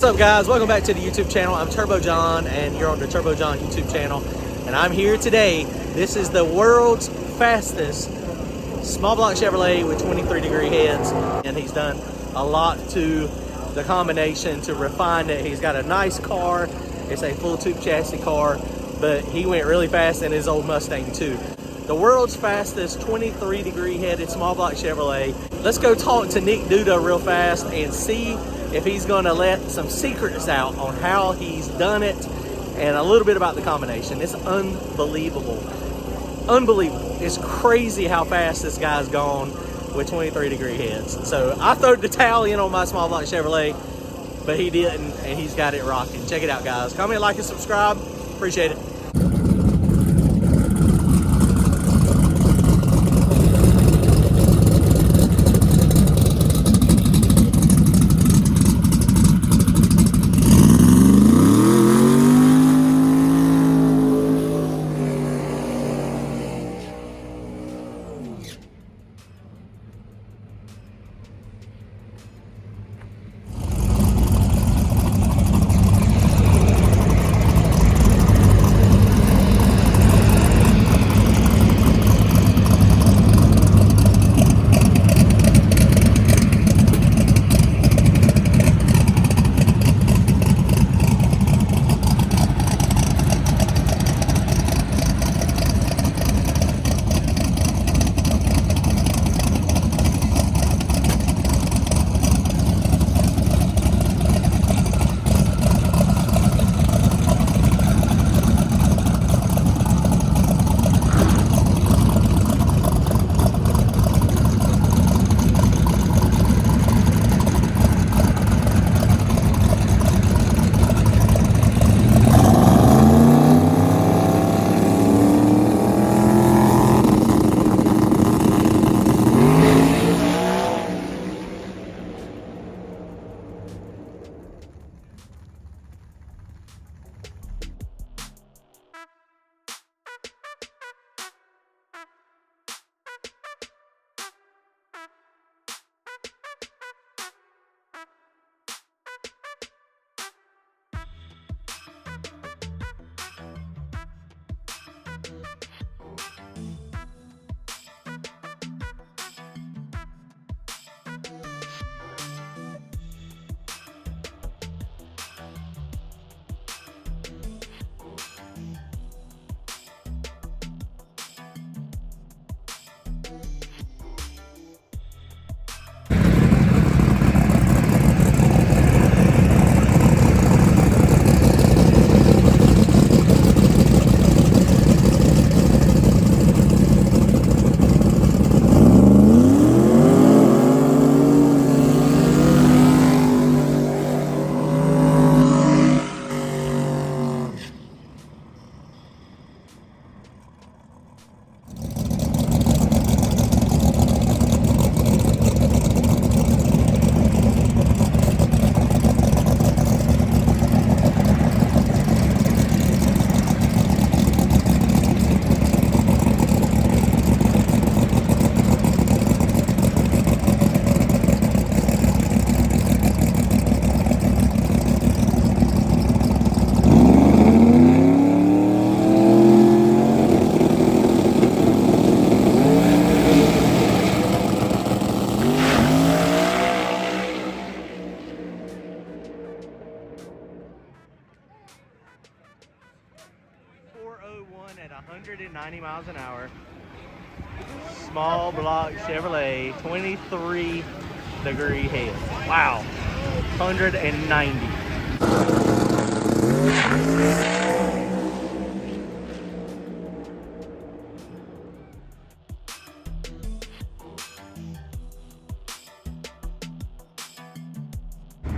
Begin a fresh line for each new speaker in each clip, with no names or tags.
What's up, guys? Welcome back to the YouTube channel. I'm Turbo John, and you're on the Turbo John YouTube channel. And I'm here today. This is the world's fastest small block Chevrolet with 23-degree heads. And he's done a lot to the combination to refine it. He's got a nice car. It's a full tube chassis car, but he went really fast in his old Mustang too. The world's fastest 23-degree headed small block Chevrolet. Let's go talk to Nick Duda real fast and see if he's gonna let some secrets out on how he's done it and a little bit about the combination. It's unbelievable. Unbelievable. It's crazy how fast this guy's gone with 23-degree heads. So I threw the towel in on my small block Chevrolet, but he didn't, and he's got it rocking. Check it out, guys. Comment, like, and subscribe. Appreciate it. At 190 miles an hour. Small block Chevrolet, 23-degree head. Wow. 190.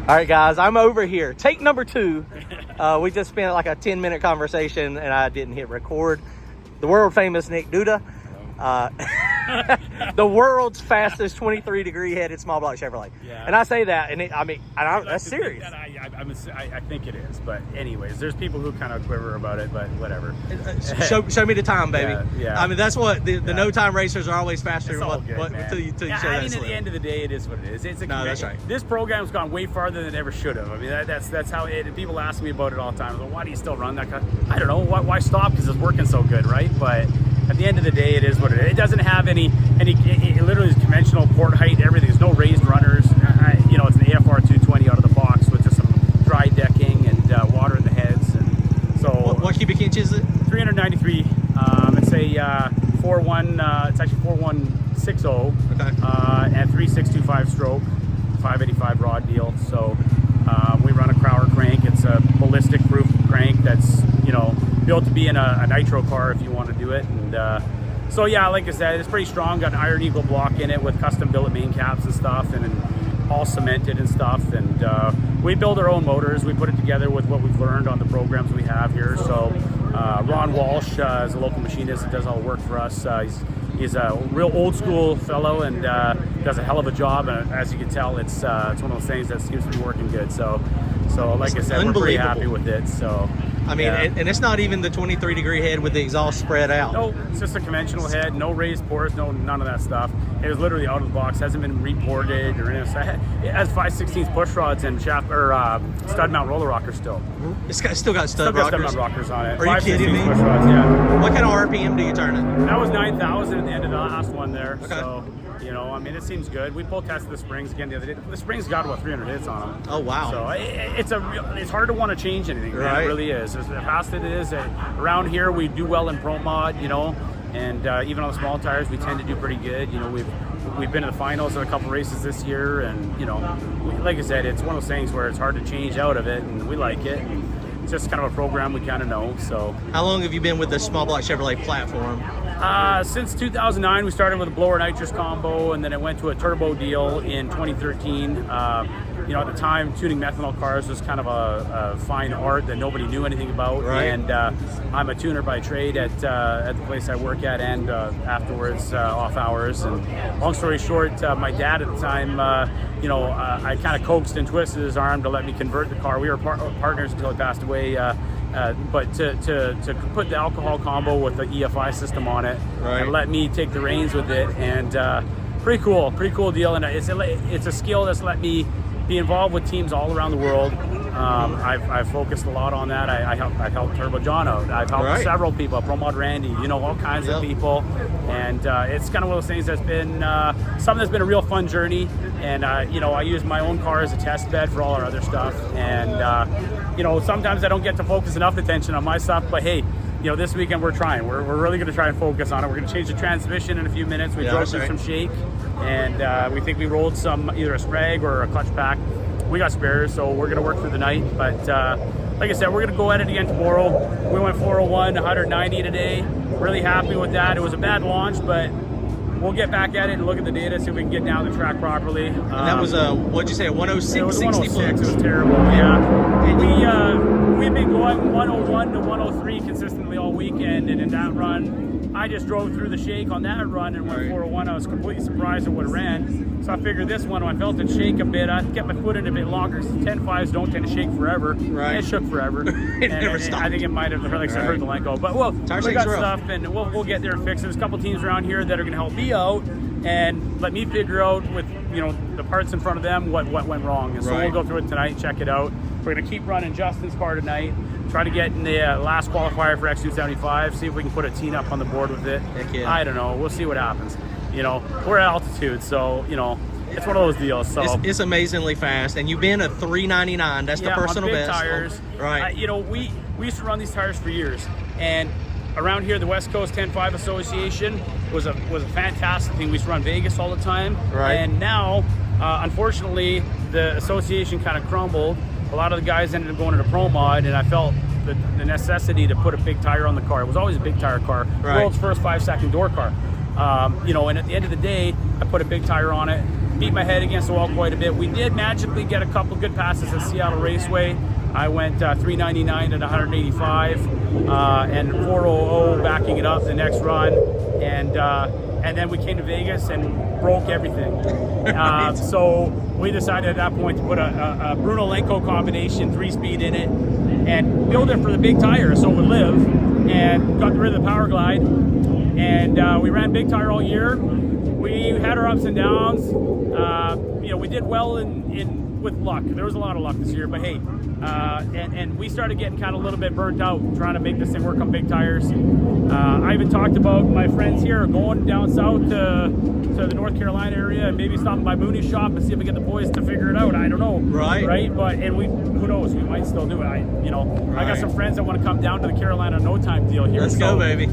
All right, guys, I'm over here. Take number 2. We just spent like a 10-minute conversation and I didn't hit record. The world famous Nick Duda. the world's fastest 23-degree headed small block Chevrolet.
Yeah.
And I say that, and that's serious.
I think it is, but anyways, there's people who kind of quiver about it, but whatever.
Show me the time, baby.
Yeah.
I mean, that's what the no time racers are always faster
It's
than until you show that
I mean,
slip.
at the end of the day, it is what it is. It's a
that's right.
This program's gone way farther than it ever should have. I mean, that's how it. People ask me about it all the time. Like, why do you still run that? I don't know. Why stop? Because it's working so good, right? But at the end of the day, it is what it is. It doesn't have any. It literally is conventional port height. Everything. There's no raised runners. It's an AFR 220 out of the box with just some dry decking and water in the heads. And so,
what cubic inch is it?
393. It's a 4.1. It's actually 4160.
Okay.
And 3625 stroke, 585 rod deal. So we run a Crowder crank. It's a ballistic proof crank that's built to be in a nitro car if you want to do it. And so yeah, like I said, it's pretty strong. Got an Iron Eagle block in it with custom billet main caps and stuff, and all cemented and stuff. And we build our own motors. We put it together with what we've learned on the programs we have here. So Ron Walsh is a local machinist that does all the work for us. He's a real old school fellow and does a hell of a job. And as you can tell, it's one of those things that seems to be working good. So like I said, we're pretty happy with it. So
I mean, and it's not even the 23-degree head with the exhaust spread out.
No, it's just a conventional head, no raised pores, none of that stuff. It was literally out of the box, hasn't been reported or anything. It has 5/16 push rods and shaft or stud mount roller rockers still.
It's still got stud
mount rockers on it.
Are you kidding me?
Push rods, yeah.
What kind of RPM do you turn it?
That was 9,000 at the end of the last one there.
Okay.
So, I mean, it seems good. We pull tested the springs again the other day. The springs got about 300 hits on them.
Oh wow!
So it's hard to want to change anything. Man.
Right.
It really is. As fast as it is, around here we do well in pro mod, and even on the small tires we tend to do pretty good. We've been in the finals in a couple races this year, and like I said, it's one of those things where it's hard to change out of it, and we like it. And it's just kind of a program we kind of know. So
how long have you been with the small block Chevrolet platform?
Since 2009, we started with a blower nitrous combo, and then it went to a turbo deal in 2013. At the time, tuning methanol cars was kind of a fine art that nobody knew anything about.
Right. And
I'm a tuner by trade at the place I work at, and afterwards off hours. And long story short, my dad at the time, I kind of coaxed and twisted his arm to let me convert the car. We were partners until he passed away. But to put the alcohol combo with the EFI system on it,
right,
and let me take the reins with it, and pretty cool deal. And it's a skill that's let me be involved with teams all around the world. I've focused a lot on that. I've helped Turbo John out. I've helped several people, Pro Mod Randy, all kinds of people. And it's kind of one of those things that's been something that's been a real fun journey. And I use my own car as a test bed for all our other stuff. And sometimes I don't get to focus enough attention on my stuff, but hey, this weekend we're trying. We're really going to try and focus on it. We're going to change the transmission in a few minutes. We drove through some shake, and we think we rolled either a Sprague or a clutch pack. We got spares, so we're going to work through the night. But like I said, we're going to go at it again tomorrow. We went 401, 190 today. Really happy with that. It was a bad launch, but we'll get back at it and look at the data, see if we can get down the track properly.
And that was what'd you say, a 106?
It was 106. It was terrible. Yeah. And we've been going 101 to 103 consistently all weekend, and in that run, I just drove through the shake on that run and went 401. I was completely surprised at what it ran. So I figured this one, when I felt it shake a bit, I kept my foot in a bit longer. 10.5s don't tend to shake forever. Right. It shook forever.
It never stopped.
I think it might have, like I said, hurt the leg go. But we got stuff, and we'll get there and fix it. There's a couple teams around here that are going to help me out and let me figure out with the parts in front of them what went wrong. And so we'll go through it tonight, check it out. We're going to keep running Justin's car tonight, try to get in the last qualifier for X275, see if we can put a teen up on the board with it.
Heck yeah.
I don't know. We'll see what happens. We're at altitude, so, it's one of those deals. So
it's amazingly fast, and you've been a 399. That's the personal best.
Tires.
Right.
We used to run these tires for years, and around here, the West Coast 10.5 Association was a fantastic thing. We used to run Vegas all the time.
Right.
And now, unfortunately, the association kind of crumbled. A lot of the guys ended up going into Pro Mod, and I felt the necessity to put a big tire on the car. It was always a big tire car.
Right.
World's first 5-second door car. And at the end of the day, I put a big tire on it, beat my head against the wall quite a bit. We did magically get a couple good passes at Seattle Raceway. I went 399 at 185 and 400 backing it up the next run. And and then we came to Vegas and broke everything. So we decided at that point to put a Bruno Lenko combination 3-speed in it and build it for the big tire so it would live, and got rid of the Power Glide. And we ran big tire all year. We had our ups and downs. You know, we did well with luck. There was a lot of luck this year, but hey, and we started getting kind of a little bit burnt out trying to make this thing work on big tires. I even talked about my friends here going down south to the North Carolina area and maybe stopping by Mooney's shop and see if we get the boys to figure it out. I don't know. Right. But who knows? We might still do it. I got some friends that want to come down to the Carolina No Time deal here.
Let's go, baby.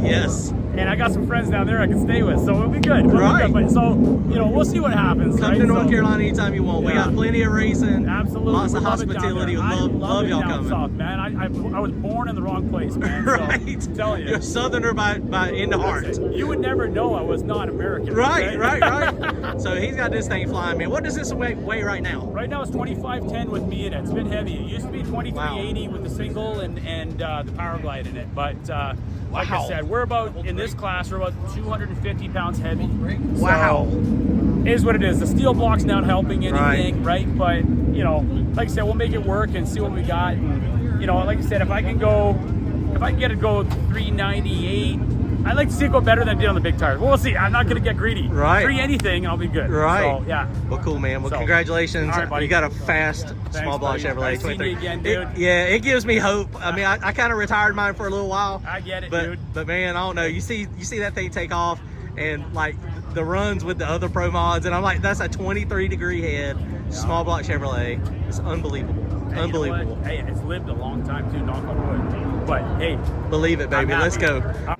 Yes.
And I got some friends down there I can stay with, so it'll be good. But so, we'll see what happens.
Come to North Carolina anytime you want. Yeah. We got plenty of racing.
Absolutely.
Lots of hospitality. Love y'all coming.
South, man. I was born in the wrong place, man.
Right.
So, I'm telling you.
You're a Southerner by in the heart.
You would never know I was not American.
Right. So he's got this thing flying, man. What does this weigh right now?
Right now it's 2510 with me in it. It's been heavy. It used to be 2380 with the single and the Power Glide in it. But like I said, we're about, in this class, we're about 250 pounds heavy.
Wow.
So, it is what it is. The steel block's not helping anything, right? But, like I said, we'll make it work and see what we got. And, like I said, if I can get it go 398, I'd like to see it go better than it did on the big tires. Well, we'll see. I'm not going to get greedy.
Right.
3 anything, I'll be good.
Right.
So, yeah.
Well, cool, man. Well, congratulations.
All right, buddy.
You got a fast small block Chevrolet.
Nice seeing you again, dude.
It gives me hope. I mean, I kind of retired mine for a little while.
I get it,
dude.
dude.
But man, I don't know. You see that thing take off, and like the runs with the other pro mods, and I'm like, that's a 23-degree head small block Chevrolet. It's unbelievable.
Hey,
unbelievable.
Hey, it's lived a long time too. Knock on wood. But hey,
believe it, baby. Let's go.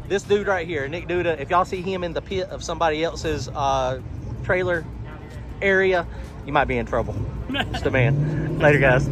This dude right here, Nick Duda, if y'all see him in the pit of somebody else's trailer area, you might be in trouble. Just a man. Later, guys.